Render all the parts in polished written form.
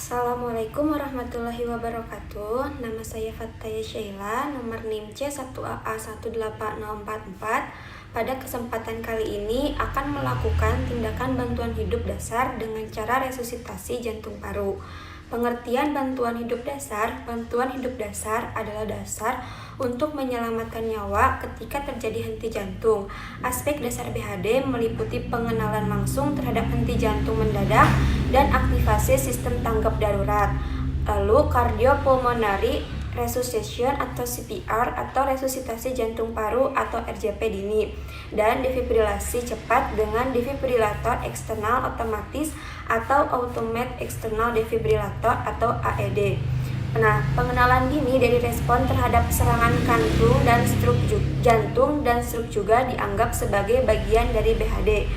Assalamualaikum warahmatullahi wabarakatuh. Nama saya Fataya Sheila, nomor NIM C1AA18044. Pada kesempatan kali ini akan melakukan tindakan bantuan hidup dasar dengan cara resusitasi jantung paru. Pengertian bantuan hidup dasar adalah dasar untuk menyelamatkan nyawa ketika terjadi henti jantung. Aspek dasar BHD meliputi pengenalan langsung terhadap henti jantung mendadak dan aktivasi sistem tanggap darurat. Lalu cardiopulmonary resuscitation atau CPR atau resusitasi jantung paru atau RJP dini, dan defibrilasi cepat dengan defibrilator eksternal otomatis atau automated external defibrillator atau AED. Nah, pengenalan dini dari respon terhadap serangan jantung dan stroke juga dianggap sebagai bagian dari BHD.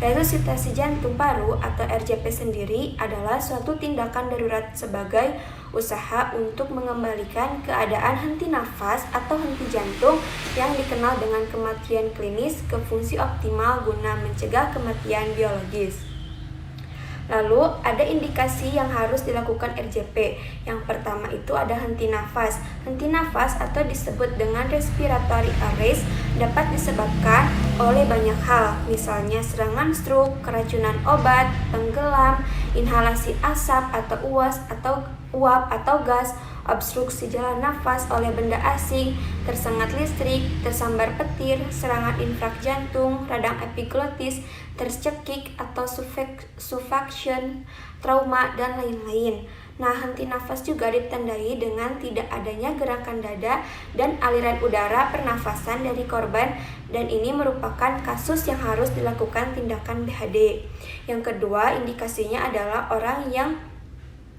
Resusitasi jantung paru atau RJP sendiri adalah suatu tindakan darurat sebagai usaha untuk mengembalikan keadaan henti nafas atau henti jantung yang dikenal dengan kematian klinis ke fungsi optimal guna mencegah kematian biologis. Lalu ada indikasi yang harus dilakukan RJP. Yang pertama itu ada henti nafas. Henti nafas atau disebut dengan respiratory arrest dapat disebabkan oleh banyak hal, misalnya serangan stroke, keracunan obat, tenggelam, inhalasi asap atau uap atau gas, obstruksi jalan nafas oleh benda asing, tersengat listrik, tersambar petir, serangan infrak jantung, radang epiglotis, tercekik atau suffocation, trauma, dan lain-lain. Nah, henti nafas juga ditandai dengan tidak adanya gerakan dada dan aliran udara pernafasan dari korban, dan ini merupakan kasus yang harus dilakukan tindakan BHD. Yang kedua, indikasinya adalah orang yang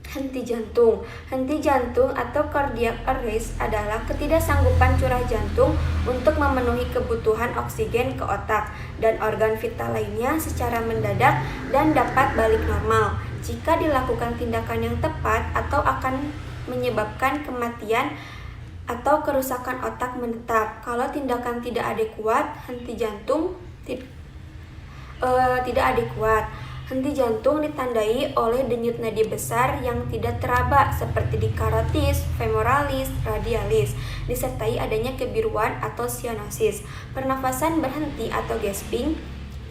henti jantung. Henti jantung atau cardiac arrest adalah ketidaksanggupan curah jantung untuk memenuhi kebutuhan oksigen ke otak dan organ vital lainnya secara mendadak dan dapat balik normal jika dilakukan tindakan yang tepat atau akan menyebabkan kematian atau kerusakan otak menetap. Kalau tindakan tidak adekuat, henti jantung tidak adekuat. Henti jantung ditandai oleh denyut nadi besar yang tidak teraba seperti di karotis, femoralis, radialis, disertai adanya kebiruan atau cyanosis. Pernafasan berhenti atau gasping,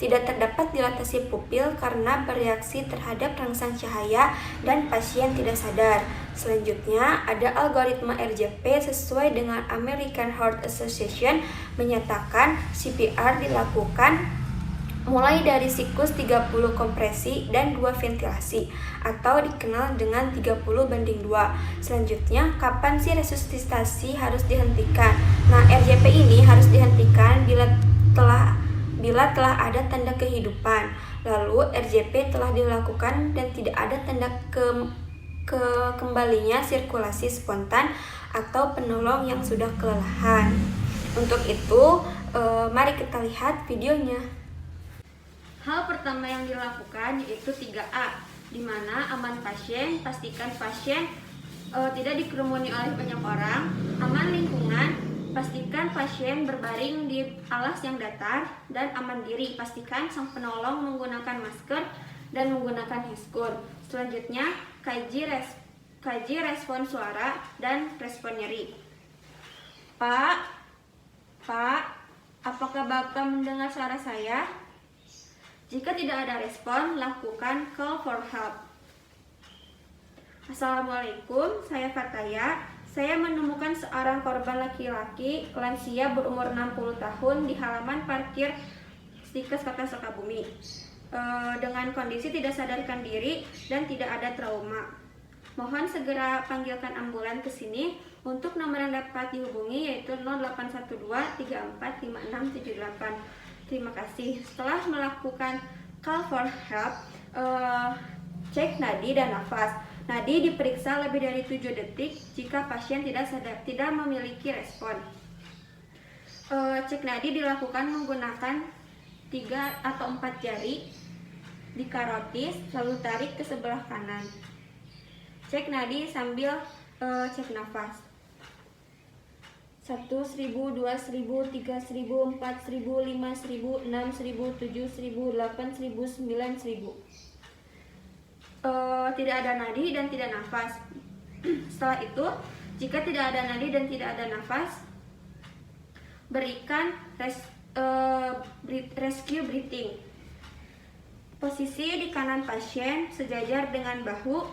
tidak terdapat dilatasi pupil karena bereaksi terhadap rangsang cahaya dan pasien tidak sadar. Selanjutnya ada algoritma RJP sesuai dengan American Heart Association menyatakan CPR dilakukan mulai dari siklus 30 kompresi dan 2 ventilasi atau dikenal dengan 30:2. Selanjutnya, kapan sih resusitasi harus dihentikan? Nah, RJP ini harus dihentikan bila telah ada tanda kehidupan. Lalu RJP telah dilakukan dan tidak ada tanda kembalinya sirkulasi spontan atau penolong yang sudah kelelahan. Untuk itu, mari kita lihat videonya. Hal pertama yang dilakukan yaitu 3A, di mana aman pasien, pastikan pasien tidak dikerumuni oleh banyak orang, aman lingkungan, pastikan pasien berbaring di alas yang datar, dan aman diri, pastikan sang penolong menggunakan masker dan menggunakan heskur. Selanjutnya, kaji respon suara dan respon nyeri. Pak, apakah Bapak mendengar suara saya? Jika tidak ada respon, lakukan call for help. Assalamualaikum, saya Fataya. Saya menemukan seorang korban laki-laki lansia berumur 60 tahun di halaman parkir Stikes Kota Sukabumi dengan kondisi tidak sadarkan diri dan tidak ada trauma. Mohon segera panggilkan ambulan ke sini. Untuk nomor yang dapat dihubungi yaitu 0812 34 5678. Terima kasih. Setelah melakukan call for help, cek nadi dan nafas. Nadi diperiksa lebih dari 7 detik jika pasien tidak memiliki respon. Cek nadi dilakukan menggunakan 3 atau 4 jari di karotis, lalu tarik ke sebelah kanan. Cek nadi sambil cek nafas. 1.000, 2.000, 3.000, 4.000, 5.000, 6.000, 7.000, 8.000, 9.000. tidak ada nadi dan tidak nafas. Setelah itu, jika tidak ada nadi dan tidak ada nafas, berikan rescue breathing. Posisi di kanan pasien sejajar dengan bahu,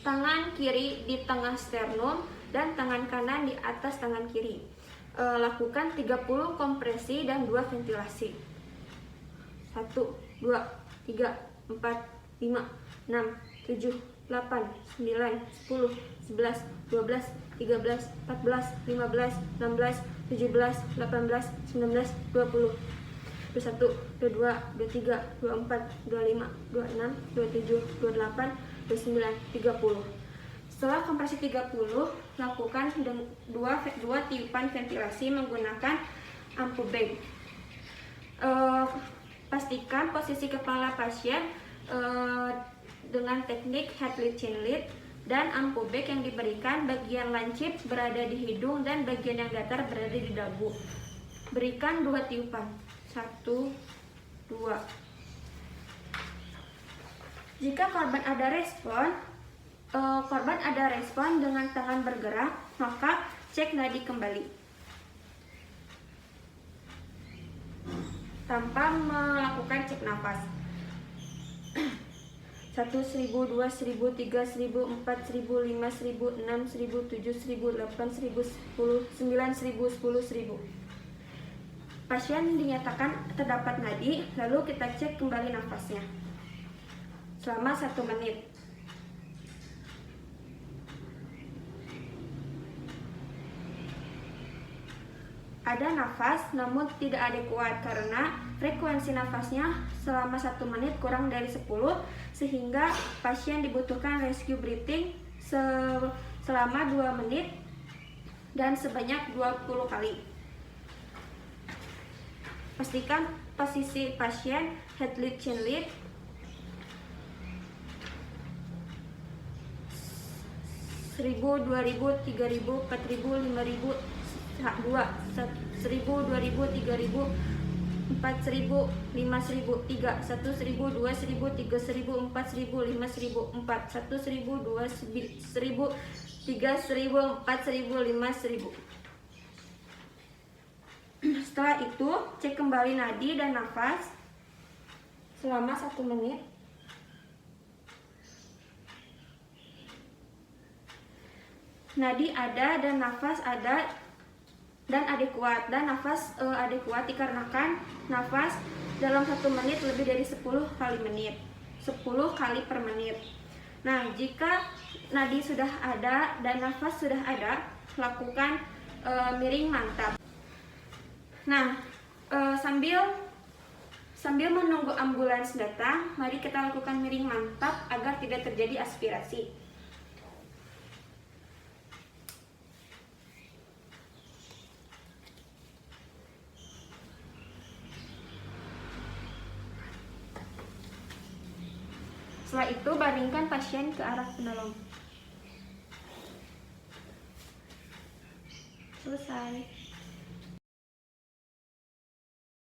tangan kiri di tengah sternum dan tangan kanan di atas tangan kiri. Lakukan 30 kompresi dan 2 ventilasi. 1, 2, 3, 4, 5, 6, 7, 8, 9, 10, 11, 12, 13, 14, 15, 16, 17, 18, 19, 20, 21, 22, 23, 24, 25, 26, 27, 28, 29, 30. Setelah kompresi 30, lakukan 2 tiupan ventilasi menggunakan ampu bag. Pastikan posisi kepala pasien dengan teknik head lead chin lead, dan ampu bag yang diberikan bagian lancip berada di hidung dan bagian yang datar berada di dagu. Berikan 2 tiupan. 1, 2. Jika korban ada respon dengan tangan bergerak, maka cek nadi kembali tanpa melakukan cek nafas. 1, 1000, 2, 1000, 3, 1000, 4, 1000, 5, 1000, 6, 1000, 7, 1000, 8, 1000, 10, 9, 1000, 10, 1000. Pasien dinyatakan terdapat nadi, lalu kita cek kembali nafasnya selama 1 menit. Ada nafas namun tidak adekuat karena frekuensi nafasnya selama 1 menit kurang dari 10, sehingga pasien dibutuhkan rescue breathing selama 2 menit dan sebanyak 20 kali. Pastikan posisi pasien head lead chin lead. 1000, 2000, 3000, 4000, 5000, 2, 1000, 2000, 3000, 4000, 5000, 3, 1000, 2000, 3000, 4000, 5000, 4, 1000, 2000, 3000, 4000, 5000. Setelah itu, cek kembali nadi dan nafas selama 1 menit. Nadi ada dan nafas ada dan adekuat, dan nafas adekuat dikarenakan nafas dalam 1 menit lebih dari 10 kali per menit. Nah, jika nadi sudah ada dan nafas sudah ada, lakukan miring mantap. Nah, sambil menunggu ambulans datang, mari kita lakukan miring mantap agar tidak terjadi aspirasi. Setelah itu, baringkan pasien ke arah penolong. Selesai.